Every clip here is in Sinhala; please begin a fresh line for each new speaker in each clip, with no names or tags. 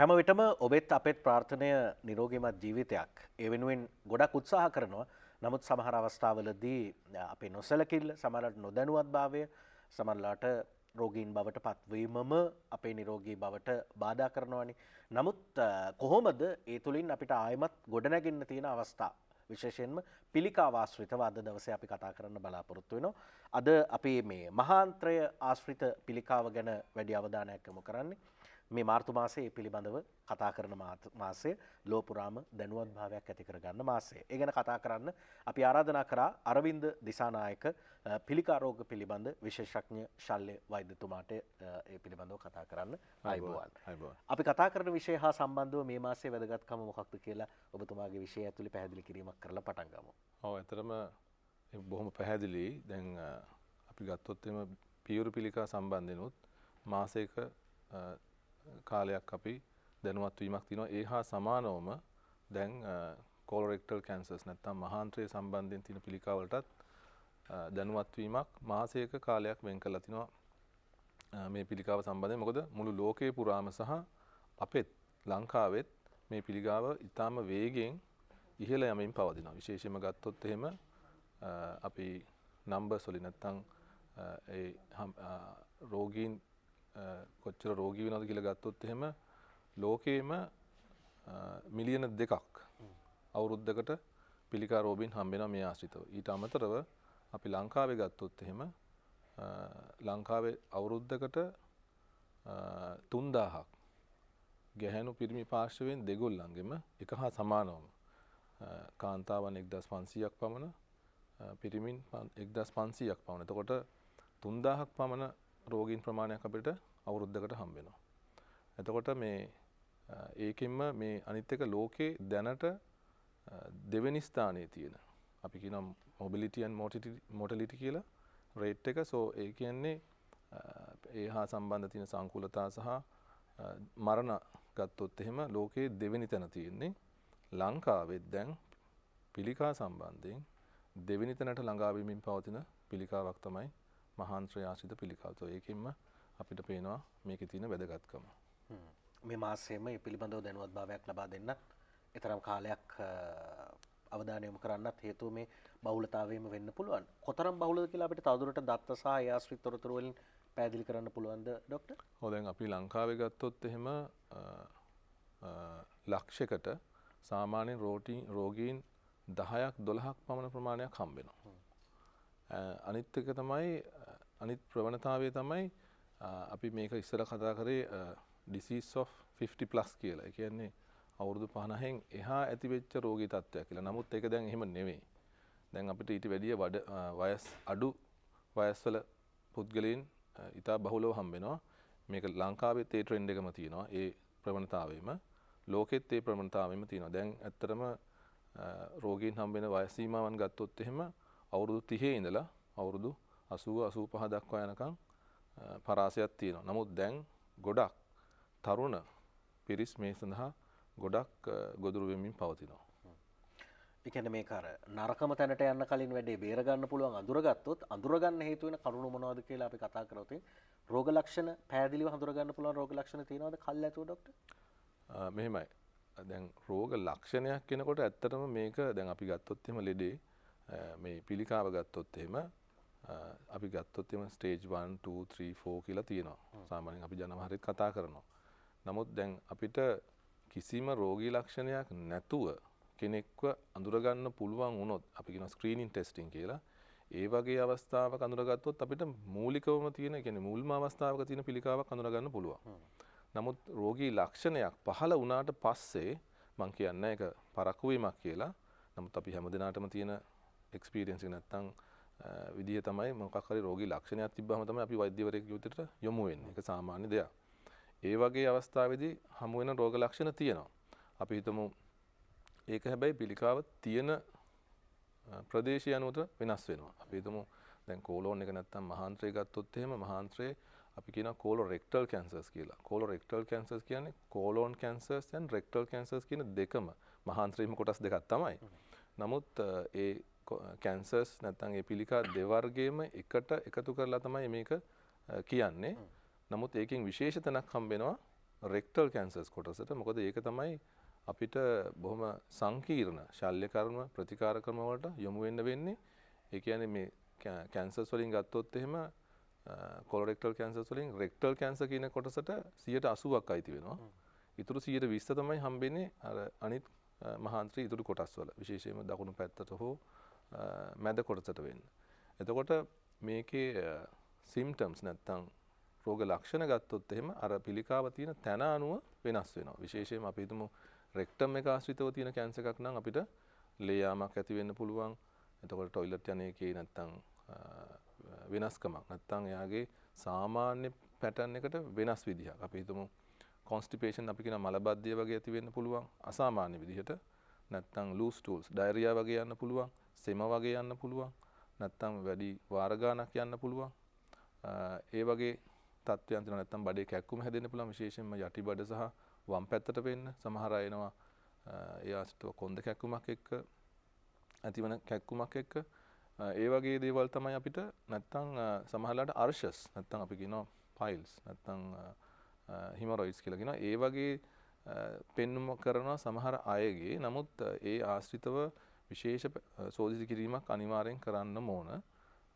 හැම විටම ඔබෙත් අපෙත් ප්‍රාර්ථනය නිරෝගීමත් ජීවිතයක්. ඒ වෙනුවෙන් ගොඩක් උත්සාහ කරනවා. නමුත් සමහර අවස්ථාවලදී අපේ නොසැලකිල්ල, සමහරවිට නොදැනුවත්භාවය, සමහරලාට රෝගීන් බවට පත්වීමම අපේ නිරෝගී බවට බාධා කරනවානි. නමුත් කොහොමද ඒ තුලින් අපිට ආයමත් ගොඩනැගෙන්න තියෙන අවස්ථා විශේෂයෙන්ම පිළිකාව ආශ්‍රිතව අද දවසේ අපි කතා කරන්න බලාපොරොත්තු වෙනවා. අද අපි මේ මහාන්ත්‍රය ආශ්‍රිත පිළිකාව ගැන වැඩි අවධානයක් යොමු කරන්නේ. මේ මාර්තු මාසයේ පිළිබඳව කතා කරන මාසය ලෝ පුරාම දැනුවත්භාවයක් ඇති කරගන්න මාසය. ඒ ගැන කතා කරන්න අපි ආරාධනා කරා අරවින්ද දිසානායක පිළිකා රෝග පිළිබඳ විශේෂඥ ශල්‍ය වෛද්‍යතුමාට ඒ පිළිබඳව කතා කරන්න ආයුබෝවන්. අපි කතා කරන විෂය හා සම්බන්ධව මේ මාසයේ වැදගත්කම මොකක්ද කියලා ඔබතුමාගේ විෂය ඇතුළේ පැහැදිලි කිරීමක් කරලා පටන් ගමු.
ඔව් ඇත්තටම බොහොම පැහැදිලි. දැන් අපි ගත්තොත් එම පියුරු පිළිකා සම්බන්ධෙනුත් මාසයක කාලයක් අපි දැනුවත් වීමක් තියෙනවා. ඒ හා සමානවම දැන් කොලොරෙක්ටල් කැන්සර්ස් නැත්නම් මහාන්ත්‍රය සම්බන්ධයෙන් තියෙන පිළිකා වලටත් දැනුවත් වීමක් මාසයක කාලයක් වෙන් කරලා තිනවා මේ පිළිකාව සම්බන්ධයෙන්. මොකද මුළු ලෝකේ පුරාම සහ අපෙත් ලංකාවෙත් මේ පිළිකාව ඉතාම වේගයෙන් ඉහළ යමින් පවතිනවා. විශේෂයෙන්ම ගත්තොත් එහෙම අපි නම්බර්ස් වලින් නැත්නම් ඒ රෝගීන් කොච්චර රෝගී වෙනවද කියලා ගත්තොත් එහෙම ලෝකේම මිලියන 2ක් අවුරුද්දකට පිළිකා රෝගීන් හම්බ වෙනවා මේ ආශ්‍රිතව. ඊට අමතරව අපි ලංකාවේ ගත්තොත් එහෙම ලංකාවේ අවුරුද්දකට 3000ක් ගැහැණු පිරිමි පාර්ශවයෙන් දෙගොල්ලන්ගෙම එක හා සමානවම කාන්තාවන් 1500ක් පමණ පිරිමින් 1500ක් පමණ. එතකොට 3000ක් පමණ රෝගීන් ප්‍රමාණයක් අපිට අවුරුද්දකට හම්බ වෙනවා. එතකොට මේ ඒකෙන්ම මේ අනිත් එක ලෝකේ දැනට දෙවෙනි ස්ථානයේ තියෙන අපි කියනවා mobility and mortality කියලා රේට් එක. සෝ ඒ කියන්නේ ඒ හා සම්බන්ධ තියෙන සංකූලතා සහ මරණ ගත්තොත් එහෙම ලෝකේ දෙවෙනි තැන තියෙන්නේ. ලංකාවෙත් දැන් පිළිකා සම්බන්ධයෙන් දෙවෙනි තැනට ළඟා වීමින් පවතින පිළිකාවක් තමයි මහාන්ත්‍රය ආශ්‍රිත පිළිකාව. ඒකෙන්ම අපිට පේනවා මේකේ තියෙන වැදගත්කම.
මේ මාසෙම මේ පිළිබඳව දැනුවත්භාවයක් ලබා දෙන්නත් ඊතරම් කාලයක් අවධානය යොමු කරන්නත් හේතුව මේ බහුලතාවයම වෙන්න පුළුවන්. කොතරම් බහුලද කියලා අපිට තවදුරටත් දත්ත සහ ඒ ආශ්‍රිත තොරතුරු වලින් පැහැදිලි කරන්න පුළුවන්ද ડોක්ටර්?
ඔව් දැන් අපි ලංකාවේ ගත්තොත් එහෙම ලක්ෂයකට සාමාන්‍ය රෝගීන් 10ක් 12ක් පමණ ප්‍රමාණයක් හම්බ වෙනවා. අනිත් එක තමයි අනිත් ප්‍රවණතාවය තමයි අපි මේක ඉස්සර කතා කරේ disease of 50+ කියලා. ඒ කියන්නේ අවුරුදු 50න් එහා ඇති වෙච්ච රෝගී තත්ත්වයක් කියලා. නමුත් ඒක දැන් එහෙම නෙවෙයි. දැන් අපිට ඊට වැඩිය වයස් අඩු වයස්වල පුද්ගලයන් ඉතා බහුලව හම්බ වෙනවා. මේක ලංකාවෙත් ඒ ට්‍රෙන්ඩ් එකම තියෙනවා. ඒ ප්‍රවණතාවෙම ලෝකෙත් ඒ ප්‍රවණතාවෙම තියෙනවා. දැන් ඇත්තටම රෝගීන් හම්බ වෙන වයස් සීමාවන් ගත්තොත් එහෙම අවුරුදු 30 ඉඳලා අවුරුදු 80 85 දක්වා යනකම් පරාසයක් තියෙනවා. නමුත් දැන් ගොඩක් තරුණ පිරිස් මේ සඳහා ගොඩක් ගොදුරු වෙමින් පවතිනවා.
ඒ කියන්නේ මේක අර නරකම තැනට යන්න කලින් වැඩේ බේර ගන්න පුළුවන් අඳුරගත්තොත් අඳුරගන්න හේතු වෙන කරුණු මොනවද කියලා අපි කතා කරොත් රෝග ලක්ෂණ පැහැදිලිව හඳුරගන්න පුළුවන් රෝග ලක්ෂණ තියෙනවද කල් ඇතුව ડોක්ටර්?
මෙහෙමයි. දැන් රෝග ලක්ෂණයක් කෙනකොට ඇත්තටම මේක දැන් අපි ගත්තොත් එහෙම ලෙඩේ මේ පිළිකාව ගත්තොත් එහෙම අපි ගත්තොත් එහෙම ස්ටේජ් 1 2 3 4 කියලා තියෙනවා. සාමාන්‍යයෙන් අපි ජනවහරෙත් කතා කරනවා. නමුත් දැන් අපිට කිසිම රෝගී ලක්ෂණයක් නැතුව කෙනෙක්ව අඳුරගන්න පුළුවන් වුණොත් අපි කියනවා ස්ක්‍රීනින් ටෙස්ටිං කියලා. ඒ වගේ අවස්ථාවක අඳුරගත්තොත් අපිට මූලිකවම තියෙන, කියන්නේ මුල්ම අවස්ථාවක තියෙන පිළිකාවක් අඳුරගන්න පුළුවන්. නමුත් රෝගී ලක්ෂණයක් පහළ වුණාට පස්සේ මම කියන්නේ ඒක පරක්කු වීමක් කියලා. නමුත් අපි හැමදෙනාටම තියෙන එක්ස්පීරියන්ස් එක නැත්තම් විදිය තමයි මොකක් හරි රෝගී ලක්ෂණයක් තිබ්බම තමයි අපි වෛද්‍යවරයෙක් යොතට යොමු වෙන්නේ. ඒක සාමාන්‍ය දෙයක්. ඒ වගේ අවස්ථාවේදී හමු වෙන රෝග ලක්ෂණ තියෙනවා. අපි හිතමු ඒක හැබැයි පිළිකාව තියෙන ප්‍රදේශය අනුව වෙනස් වෙනවා. අපි හිතමු දැන් කෝලෝන් එක නැත්තම් මහාන්ත්‍රය ගත්තොත් එහෙම මහාන්ත්‍රයේ අපි කියනවා කොලොරෙක්ටල් කැන්සර්ස් කියලා. කොලොරෙක්ටල් කැන්සර්ස් කියන්නේ කොලෝන් කැන්සර්ස් and රෙක්ටල් කැන්සර්ස් කියන දෙකම මහාන්ත්‍රයේම කොටස් දෙකක් තමයි. නමුත් ඒ කැන්සර්ස් නැත්නම් ඒ පිළිකා දෙවර්ගයේම එකතු කරලා තමයි මේක කියන්නේ. නමුත් ඒකෙන් විශේෂ තැනක් හම්බ වෙනවා රෙක්ටල් කැන්සර්ස් කොටසට. මොකද ඒක තමයි අපිට බොහොම සංකීර්ණ ශල්‍ය කර්ම ප්‍රතිකාර ක්‍රම වලට යොමු වෙන්න වෙන්නේ. ඒ කියන්නේ මේ කැන්සර්ස් වලින් ගත්තොත් එහෙම කොලොරෙක්ටල් කැන්සර්ස් වලින් රෙක්ටල් කැන්සර් කියන කොටසට 80%ක් අයිති වෙනවා. ඊටු 20% තමයි හම්බෙන්නේ අර අනිත් මහාන්ත්‍රී ඊටු කොටස් වල. විශේෂයෙන්ම දකුණු පැත්තට හෝ මැද කොටසට වෙන්නේ. එතකොට මේකේ සිම්ප්ටම්ස් නැත්තම් රෝග ලක්ෂණ ගත්තොත් එහෙම අර පිළිකාව තියෙන තැන අනුව වෙනස් වෙනවා. විශේෂයෙන්ම අපි හිතමු රෙක්ටම් එක ආශ්‍රිතව තියෙන කැන්සර් එකක් නම් අපිට ලේ යාමක් ඇති වෙන්න පුළුවන්. එතකොට টয়ලට් යන එකේ නැත්තම් වෙනස්කමක් නැත්තම් එයාගේ සාමාන්‍ය පැටර්න් එකට වෙනස් විදිහක්. අපි හිතමු කොන්ස්ටිපේෂන් අපි කියන මලබද්ධිය වගේ ඇති වෙන්න පුළුවන් අසාමාන්‍ය විදිහට. නැත්තම් ලූස් ටූල්ස් ඩයරියා වගේ යන්න පුළුවන්. සෙම වගේ යන්න පුළුවන්. නැත්තම් වැඩි වාර ගානක් යන්න පුළුවන්. ඒ වගේ තත්ත්වයන් තියෙනවා. නැත්තම් බඩේ කැක්කුම හැදෙන්න පුළුවන්. විශේෂයෙන්ම යටිබඩ සහ වම් පැත්තට වෙන්න සමහර අය එනවා. ඒ ආශ්‍රිතව කොන්ද කැක්කුමක් එක්ක ඇතිවන කැක්කුමක් එක්ක ඒ වගේ දේවල් තමයි අපිට නැත්තම් සමහරලාට අර්ශස් නැත්තම් අපි කියනවා පයිල්ස් නැත්තම් හිමොරොයිඩ්ස් කියලා කියනවා. ඒ වගේ පෙන්නුම කරනවා සමහර අයගේ. නමුත් ඒ ආශ්‍රිතව විශේෂ සෝදිසි කිරීමක් අනිවාර්යෙන් කරන්න ඕන.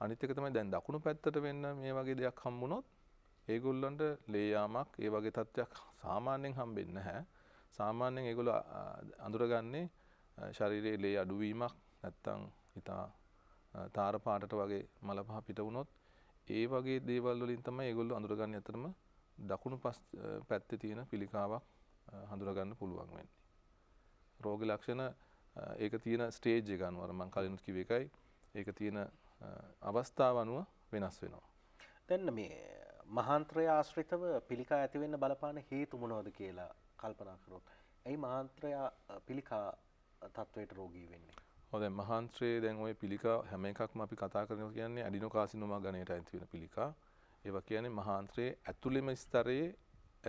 අනිත් එක තමයි දැන් දකුණු පැත්තට වෙන්න මේ වගේ දෙයක් හම්බුනොත් ඒගොල්ලන්ට ලේ යාමක් ඒ වගේ තත්ත්වයක් සාමාන්‍යයෙන් හම්බෙන්නේ නැහැ. සාමාන්‍යයෙන් ඒගොල්ලෝ අඳුරගන්නේ ශරීරයේ ලේ අඩුවීමක් නැත්තම් හිතා තාර පාටට වගේ මල පහ පිට වුණොත් ඒ වගේ දේවල් වලින් තමයි ඒගොල්ලෝ අඳුරගන්නේ. අතරම දකුණු පැත්තේ තියෙන පිළිකාවක් හඳුනගන්න පුළුවන් වෙන්නේ. රෝග ලක්ෂණ ඒක තියෙන ස්ටේජ් එක අනුව මම කලින් කිව්ව එකයි ඒක තියෙන අවස්ථාව අනුව වෙනස් වෙනවා.
දැන් මේ මහාන්ත්‍රය ආශ්‍රිතව පිළිකා ඇති වෙන්න බලපාන හේතු මොනවද කියලා කල්පනා කරොත් ඇයි මහාන්ත්‍රය පිළිකා තත්වයට රෝගී වෙන්නේ?
ඔව් දැන් මහාන්ත්‍රයේ දැන් ওই පිළිකා හැම එකක්ම අපි කතා කරනවා කියන්නේ ඇඩිනෝකාසිනෝමා ගණයට අයිති වෙන පිළිකා. ඒවා කියන්නේ මහාන්ත්‍රයේ ඇතුළෙම ස්තරයේ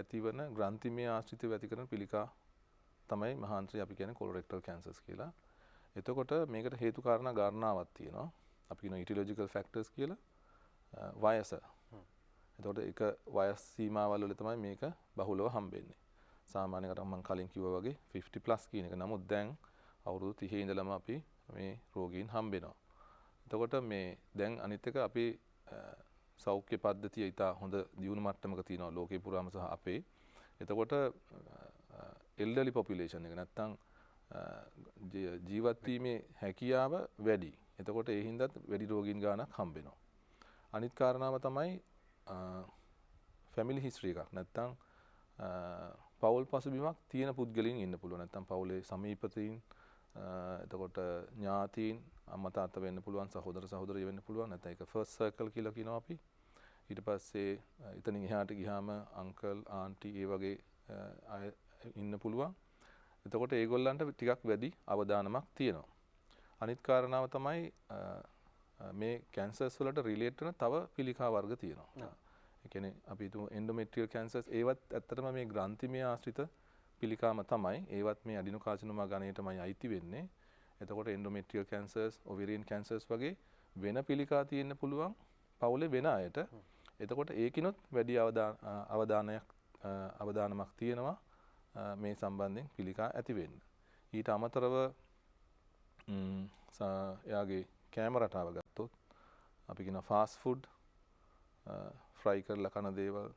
ඇතිවන ග්‍රන්ථිමය ආශ්‍රිතව ඇති කරන පිළිකා තමයි මහාන්ත්‍රය අපි කියන්නේ කොලොරෙක්ටල් කැන්සර්ස් කියලා. එතකොට මේකට හේතු කාරණා ගණනාවක් තියෙනවා. අපි කියනවා ඉටියොලොජිකල් ෆැක්ටර්ස් කියලා. වයස. එතකොට එක වයස් සීමාවල් වල තමයි මේක බහුලව හම්බෙන්නේ. සාමාන්‍යයෙන් මම කලින් කිව්වා වගේ 50 ප්ලස් කියන එක. නමුත් දැන් අවුරුදු 30 ඉඳලම අපි මේ රෝගීන් හම්බෙනවා. එතකොට මේ දැන් අනිත් එක අපි සෞඛ්‍ය පද්ධතිය ඉතා හොඳ දියුණු මට්ටමක තියෙනවා ලෝකේ පුරාම සහ අපේ. එතකොට elderly population එක නැත්තම් ජීවත් වීමේ හැකියාව වැඩි. එතකොට ඒ හින්දාත් වැඩි රෝගීන් ගාණක් හම්බෙනවා. අනිත් කාරණාව තමයි ෆැමිලි හිස්ටරි එකක් නැත්තම් පවුල් පසුබිමක් තියෙන පුද්ගලයන් ඉන්න පුළුවන්. නැත්තම් පවුලේ සමීපතීන් එතකොට ඥාතීන් අම්මා තාත්තා වෙන්න පුළුවන්, සහෝදර සහෝදරිය වෙන්න පුළුවන්. නැත්නම් ඒක ෆර්ස්ට් සර්කල් කියලා කියනවා අපි. ඊට පස්සේ එතනින් එහාට ගියාම අංකල් ආන්ටි ඒ වගේ අය ඉන්න පුළුවන්. එතකොට ඒගොල්ලන්ට ටිකක් වැඩි අවදානමක් තියෙනවා. අනිත් කාරණාව තමයි මේ කැන්සර්ස් වලට රිලේට් වෙන තව පිළිකා වර්ග තියෙනවා. ඒ කියන්නේ අපි හිතමු එන්ඩෝමෙට්‍රියල් කැන්සර්ස් ඒවත් ඇත්තටම මේ ග්‍රන්ථිමය ආශ්‍රිත පිළිකාම තමයි. ඒවත් මේ ඇඩිනෝකාසිනෝමා ගණයටමයි අයිති වෙන්නේ. එතකොට එන්ඩෝමෙට්‍රියල් කැන්සර්ස්, ඔවරියන් කැන්සර්ස් වගේ වෙන පිළිකා තියෙන්න පුළුවන් පවුලේ වෙන අයට. එතකොට ඒකිනොත් වැඩි අවදානමක් තියෙනවා මේ සම්බන්ධයෙන් පිළිකා ඇති වෙන්න. ඊට අමතරව එයාගේ කෑම රටාව ගත්තොත් අපි කියන ෆාස්ට් ෆුඩ්, ෆ්‍රයි කරලා කන දේවල්,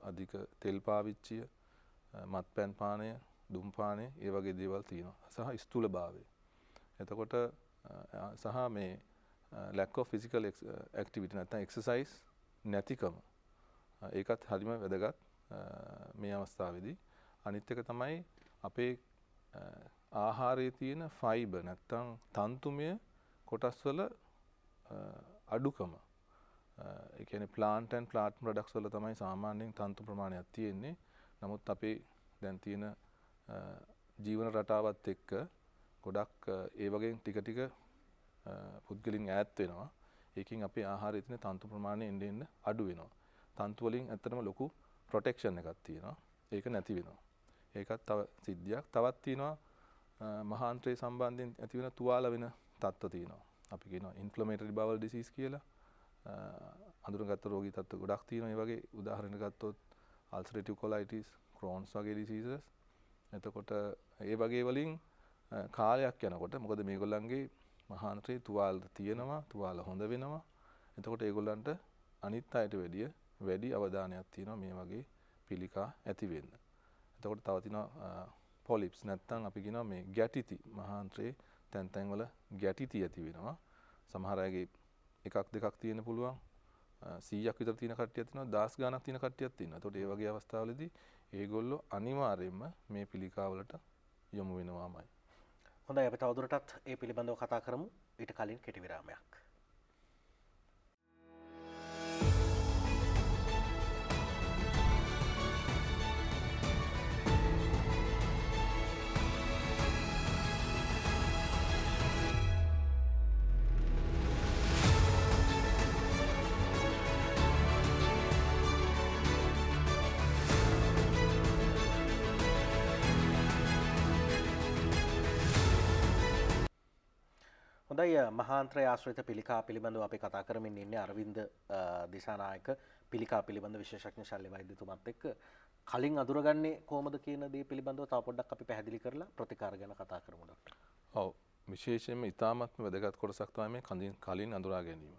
අධික තෙල් පාවිච්චිය, මත්පැන් පානය, දුම්පානය ඒ වගේ දේවල් තියෙනවා. සහ ස්ථූලභාවය. එතකොට සහ මේ lack of physical activity නැත්නම් exercise නැතිකම. ඒකත් හරිම වැදගත් මේ අවස්ථාවේදී. අනිත් එක තමයි අපේ ආහාරයේ තියෙන ෆයිබර් නැත්නම් තන්තුමය කොටස් වල අඩුකම. ඒ කියන්නේ plant and plant products වල තමයි සාමාන්‍යයෙන් තන්තු ප්‍රමාණයක් තියෙන්නේ. නමුත් අපේ දැන් තියෙන ජීවන රටාවත් එක්ක ගොඩක් ඒ වගේ ටික ටික පුද්ගලින් ඈත් වෙනවා. ඒකෙන් අපේ ආහාරයේ තියෙන තන්තු ප්‍රමාණය එන්න අඩු වෙනවා. තන්තු වලින් ඇත්තටම ලොකු ප්‍රොටෙක්ෂන් එකක් තියෙනවා. ඒක නැති වෙනවා. ඒකත් තව සිද්ධියක්. තවත් තියෙනවා මහාන්ත්‍රය සම්බන්ධයෙන් ඇති වෙන තුවාල වෙන තත්ත්ව තියෙනවා. අපි කියනවා ඉන්ෆ්ලමේටරි බවල් ඩිසීස් කියලා. අඳුරගත්ත රෝගී තත්ත්ව ගොඩක් තියෙනවා. ඒ වගේ උදාහරණ ගත්තොත් අල්සරේටිව් කොලයිටිස්, ක්‍රෝන්ස් වගේ ඩිසීසස්. එතකොට ඒ වගේ වලින් කාලයක් යනකොට මොකද මේගොල්ලන්ගේ මහාන්ත්‍රයේ තුවාල තියෙනවා, තුවාල හොඳ වෙනවා. එතකොට ඒගොල්ලන්ට අනිත් අයට වැඩි අවධානයක් තියෙනවා මේ වගේ පිළිකා ඇති වෙන්න. එතකොට තව තියෙනවා පොලිප්ස් නැත්තම් අපි කියනවා මේ ගැටිති මහාන්ත්‍රයේ තැන් වල ගැටිති ඇති වෙනවා. සමහර අයගේ එකක් දෙකක් තියෙන්න පුළුවන්. 100ක් විතර තියෙන කට්ටියක් තියෙනවා, 10 ගාණක් තියෙන කට්ටියක් තියෙනවා. එතකොට ඒ වගේ අවස්ථාවලදී ඒගොල්ලෝ අනිවාර්යයෙන්ම මේ පිළිකාවලට යොමු වෙනවාමයි.
හොඳයි අපි තවදුරටත් ඒ පිළිබඳව කතා කරමු ඊට කලින් කෙටි විරාමයක්. හොඳයි මහාන්ත්‍රය ආශ්‍රිත පිළිකා පිළිබඳව අපි කතා කරමින් ඉන්නේ අරවින්ද දිසානායක පිළිකා පිළිබඳ විශේෂඥ ශල්‍ය වෛද්‍යතුමත් එක්ක. කලින් අඳුරගන්නේ කොහොමද කියන දේ පිළිබඳව තව පොඩ්ඩක් අපි පැහැදිලි කරලා ප්‍රතිකාර ගැන කතා කරමු ඩොක්ටර්.
ඔව් විශේෂයෙන්ම ඊ타මත්ම වැදගත් කොටසක් තමයි මේ කලින් අඳුරා ගැනීම.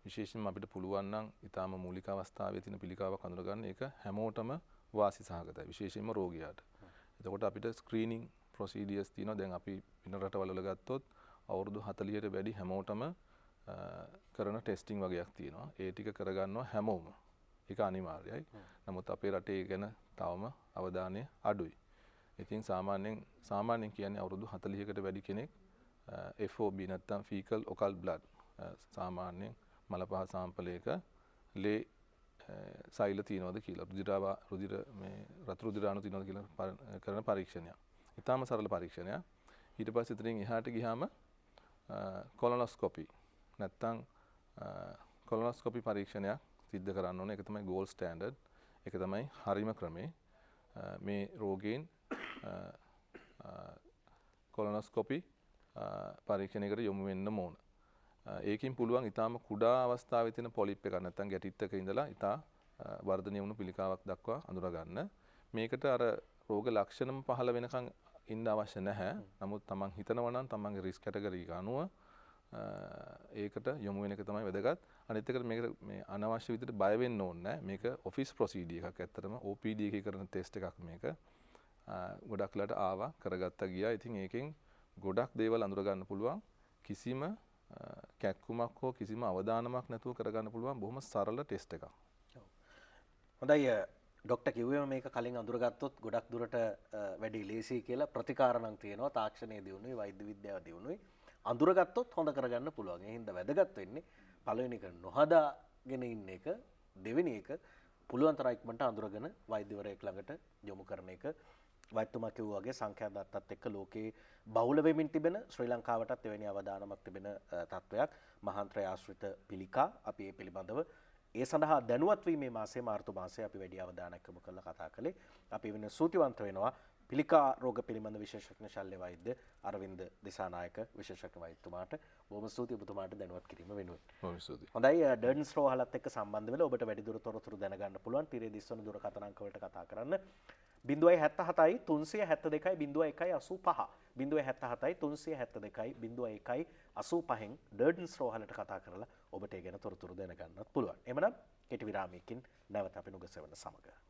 විශේෂයෙන්ම අපිට පුළුවන් නම් ඊ타ම මූලික අවස්ථාවේ තියෙන පිළිකාවක් අඳුරගන්න ඒක හැමෝටම වාසි සහගතයි. විශේෂයෙන්ම රෝගියාට. එතකොට අපිට ස්ක්‍රීනින් ප්‍රොසීඩියර්ස් තියෙනවා. දැන් අපි වෙන රටවල් වල ගත්තොත් අවුරුදු 40ට වැඩි හැමෝටම කරන ටෙස්ටිං වගේක් තියෙනවා. ඒ ටික කරගන්නවා හැමෝම. ඒක අනිවාර්යයි. නමුත් අපේ රටේ ගැන තවම අවධානය අඩුයි. ඉතින් සාමාන්‍යයෙන් කියන්නේ අවුරුදු 40කට වැඩි කෙනෙක් FOB නැත්නම් fecal occult blood සාමාන්‍යයෙන් මල පහ සාම්පලයක ලේ සෛල තියනවද කියලා රුධිර මේ රතු රුධිරාණු තියනවද කියලා කරන පරීක්ෂණයක්. ඊටාම සරල පරීක්ෂණයක්. ඊට පස්සේ ඉතින් එහාට ගියාම කොලොනොස්කෝපි නැත්තම් කොලොනොස්කෝපි පරීක්ෂණයක් සිද්ධ කරන්න ඕනේ. ඒක තමයි ගෝල්ඩ් ස්ටෑන්ඩඩ්. ඒක තමයි හරිම ක්‍රමේ. මේ රෝගීන් කොලොනොස්කෝපි පරීක්ෂණයකට යොමු වෙන්න ඕන. ඒකෙන් පුළුවන් ඊටාම කුඩා අවස්ථාවේ තියෙන පොලිප් එකක් නැත්තම් ගැටිත්තක ඉඳලා ඊටා වර්ධනය වුණු පිළිකාවක් දක්වා අඳුර ගන්න. මේකට අර රෝග ලක්ෂණම පහළ වෙනකන් ඉන්න අවශ්‍ය නැහැ. නමුත් තමන් හිතනවා නම් තමන්ගේ රිස්ක් කැටගරි එක අනුව ඒකට යොමු වෙන එක තමයි වැදගත්. අනිත් එකට මේක මේ අනවශ්‍ය විදිහට බය වෙන්න ඕනේ නැහැ. මේක ඔෆිස් ප්‍රොසීඩර් එකක්. ඇත්තටම OPD එකේ කරන ටෙස්ට් එකක් මේක. ගොඩක් වෙලාට ආවා කරගත්තා ගියා. ඉතින් ඒකෙන් ගොඩක් දේවල් අඳුර ගන්න පුළුවන්. කිසිම කැක්කුමක් හෝ කිසිම අවදානමක් නැතුව කරගන්න පුළුවන් බොහොම සරල ටෙස්ට් එකක්.
හොඳයි ඩොක්ටර් කිව්වම මේක කලින් අඳුරගත්තොත් ගොඩක් දුරට වැඩි ලේසි කියලා ප්‍රතිකාර නම් තියෙනවා. තාක්ෂණයේ දියුණුවයි වෛද්‍ය විද්‍යාව දියුණුවයි. අඳුරගත්තොත් හොඳ කරගන්න පුළුවන්. ඒ හින්දා වැදගත් වෙන්නේ පළවෙනි එක නොහදාගෙන ඉන්න එක, දෙවෙනි එක පුළුවන් තරම් ඉක්මනට අඳුරගෙන වෛද්‍යවරයෙක් ළඟට යොමු කරන එක. වෛද්‍යතුමා කිව්වා වගේ සංඛ්‍යා දත්තත් එක්ක ලෝකේ බහුල වෙමින් තිබෙන ශ්‍රී ලංකාවටත් එවැනි අවදානමක් තිබෙන තත්වයක් මහාන්ත්‍රය ආශ්‍රිත පිළිකා. අපි මේ පිළිබඳව ඒ සඳහා දැනුවත් වීමේ මාසයේ මාර්තු මාසයේ අපි වැඩි අවධානයක් යොමු කරලා කතා කළේ. අපි වෙන සූතිවන්ත වෙනවා පිළිකා රෝග පිළිබඳ විශේෂඥ ශල්‍ය වෛද්‍ය අරවින්ද දිසානායක විශේෂඥ වෛද්‍යතුමාට බොහොම ස්තුතියි ඔබතුමාට දැනුවත් කිරීම වෙනුවෙන්.
බොහොම ස්තුතියි.
හොඳයි ඩර්න්ස් රෝහලත් එක්ක සම්බන්ධ වෙලා ඔබට වැඩි දුර තොරතුරු දැනගන්න පුළුවන්. තිරේ දිස්වන දුරකථන අංක වලට කතා කරන්න 077යි 372යි 0185 077යි 372යි 0185න් ඩර්න්ස් රෝහලට කතා කරලා ඔබට ඒ ගැන තොරතුරු දැනගන්නත් පුළුවන්. එමනම් කෙටි විරාමයකින් නැවත අපි නුගසෙවන සමග